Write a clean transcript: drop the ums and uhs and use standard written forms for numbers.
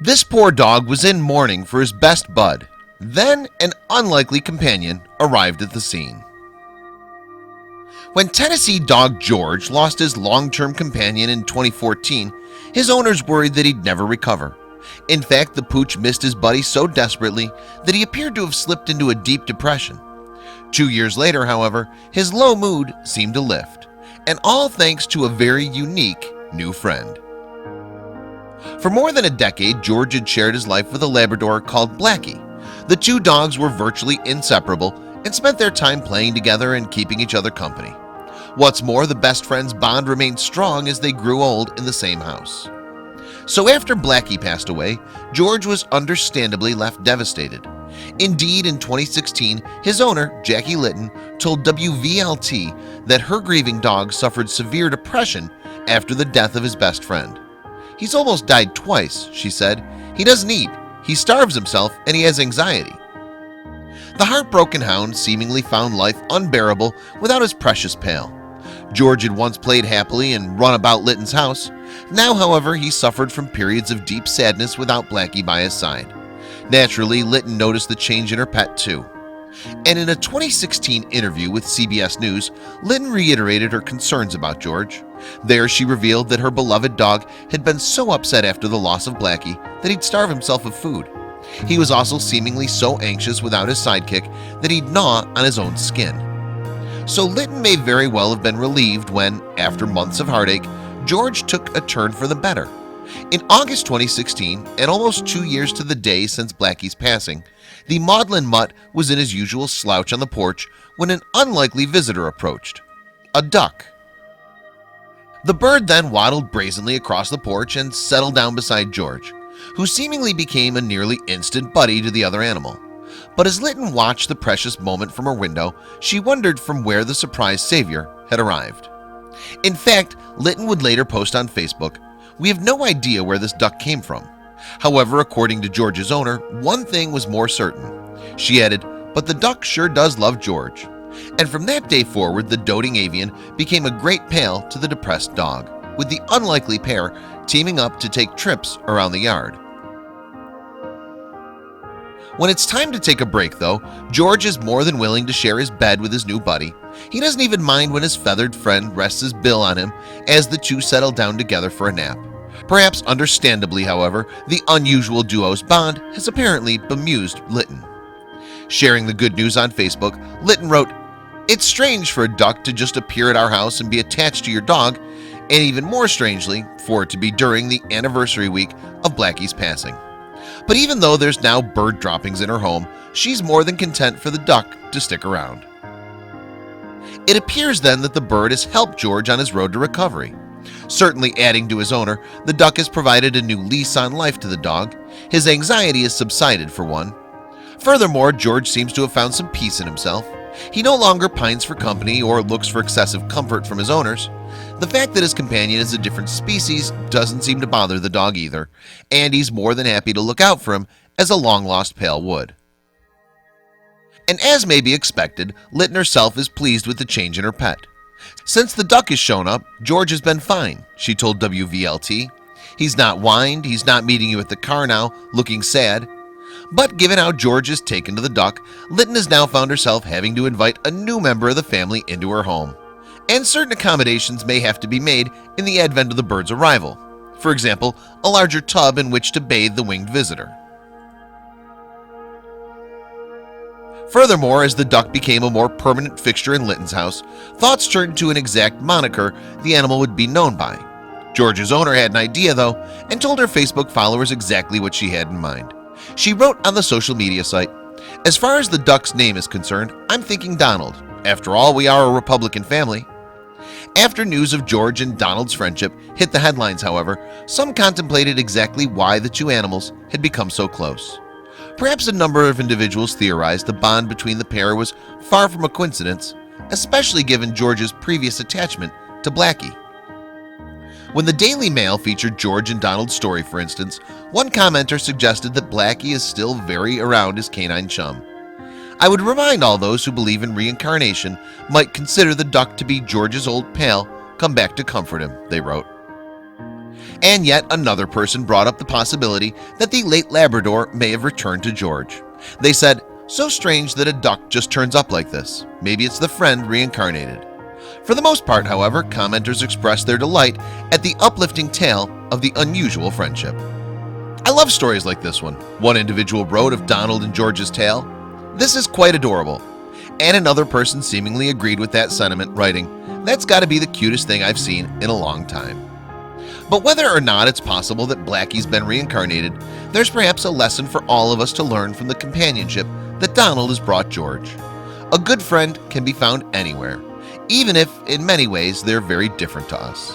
This poor dog was in mourning for his best bud. Then an unlikely companion arrived at the scene. When Tennessee dog George lost his long-term companion in 2014, his owners worried that he'd never recover. In fact, the pooch missed his buddy so desperately that he appeared to have slipped into a deep depression. 2 years later, however, his low mood seemed to lift, and all thanks to a very unique new friend. For more than a decade, George had shared his life with a Labrador called Blackie. The two dogs were virtually inseparable and spent their time playing together and keeping each other company. What's more, the best friends' bond remained strong as they grew old in the same house. So after Blackie passed away, George was understandably left devastated. Indeed, in 2016, his owner, Jackie Litton, told WVLT that her grieving dog suffered severe depression after the death of his best friend. "He's almost died twice," she said. "He doesn't eat, he starves himself, and he has anxiety." The heartbroken hound seemingly found life unbearable without his precious pal. George had once played happily and run about Litton's house. Now, however, he suffered from periods of deep sadness without Blackie by his side. Naturally, Litton noticed the change in her pet too. And in a 2016 interview with CBS News, Litton reiterated her concerns about George. There she revealed that her beloved dog had been so upset after the loss of Blackie that he'd starve himself of food. He was also seemingly so anxious without his sidekick that he'd gnaw on his own skin. So Litton may very well have been relieved when, after months of heartache, George took a turn for the better. In August 2016, and almost 2 years to the day since Blackie's passing, the maudlin mutt was in his usual slouch on the porch when an unlikely visitor approached – a duck. The bird then waddled brazenly across the porch and settled down beside George, who seemingly became a nearly instant buddy to the other animal. But as Litton watched the precious moment from her window, she wondered from where the surprise savior had arrived. In fact, Litton would later post on Facebook, "We have no idea where this duck came from." However, according to George's owner, one thing was more certain. She added, "But the duck sure does love George." And from that day forward, the doting avian became a great pal to the depressed dog, with the unlikely pair teaming up to take trips around the yard. When it's time to take a break, though, George is more than willing to share his bed with his new buddy. He doesn't even mind when his feathered friend rests his bill on him as the two settle down together for a nap. Perhaps understandably, however, the unusual duo's bond has apparently bemused Litton. Sharing the good news on Facebook, Litton wrote, "It's strange for a duck to just appear at our house and be attached to your dog, and even more strangely, for it to be during the anniversary week of Blackie's passing. But even though there's now bird droppings in her home, she's more than content for the duck to stick around." It appears then that the bird has helped George on his road to recovery. Certainly adding to his owner, the duck has provided a new lease on life to the dog. His anxiety has subsided for one. Furthermore, George seems to have found some peace in himself. He no longer pines for company or looks for excessive comfort from his owners. The fact that his companion is a different species doesn't seem to bother the dog either, and he's more than happy to look out for him as a long-lost pal would. And as may be expected, Litton herself is pleased with the change in her pet. "Since the duck has shown up, George has been fine," she told WVLT. "He's not whined, he's not meeting you at the car now, looking sad." But given how George has taken to the duck, Litton has now found herself having to invite a new member of the family into her home. And certain accommodations may have to be made in the advent of the bird's arrival. For example, a larger tub in which to bathe the winged visitor. Furthermore, as the duck became a more permanent fixture in Litton's house, thoughts turned to an exact moniker the animal would be known by. George's owner had an idea, though, and told her Facebook followers exactly what she had in mind. She wrote on the social media site, "As far as the duck's name is concerned, I'm thinking Donald. After all, we are a Republican family." After news of George and Donald's friendship hit the headlines, however, some contemplated exactly why the two animals had become so close. Perhaps a number of individuals theorized the bond between the pair was far from a coincidence, especially given George's previous attachment to Blackie. When the Daily Mail featured George and Donald's story, for instance, one commenter suggested that Blackie is still very around his canine chum. "I would remind all those who believe in reincarnation might consider the duck to be George's old pal come back to comfort him," they wrote. And yet another person brought up the possibility that the late Labrador may have returned to George. They said, "So strange that a duck just turns up like this. Maybe it's the friend reincarnated." For the most part, however, commenters expressed their delight at the uplifting tale of the unusual friendship. "I love stories like this one," one individual wrote of Donald and George's tale. "This is quite adorable." And another person seemingly agreed with that sentiment, writing, "That's got to be the cutest thing I've seen in a long time." But whether or not it's possible that Blackie's been reincarnated, there's perhaps a lesson for all of us to learn from the companionship that Donald has brought George. A good friend can be found anywhere, even if in many ways they're very different to us.